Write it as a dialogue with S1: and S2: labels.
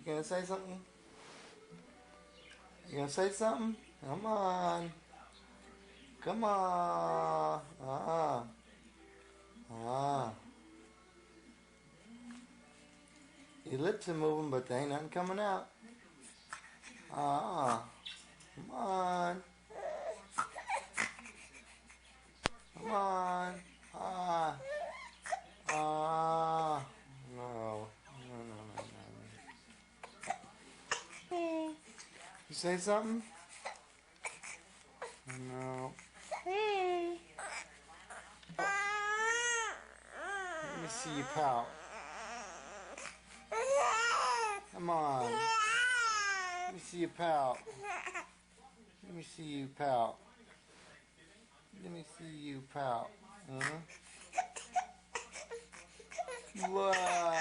S1: You gonna say something? You gonna say something? Come on. Come on. Ah. Your lips are moving, but there ain't nothing coming out. Ah. Come on. Come on. Ah. Ah. No. No, no, no, no. Hey. You say something? No. Hey. Let me see you pout. Come on. Let me see you pout. Let me see you pout. Let me see you pout. Huh? Wow.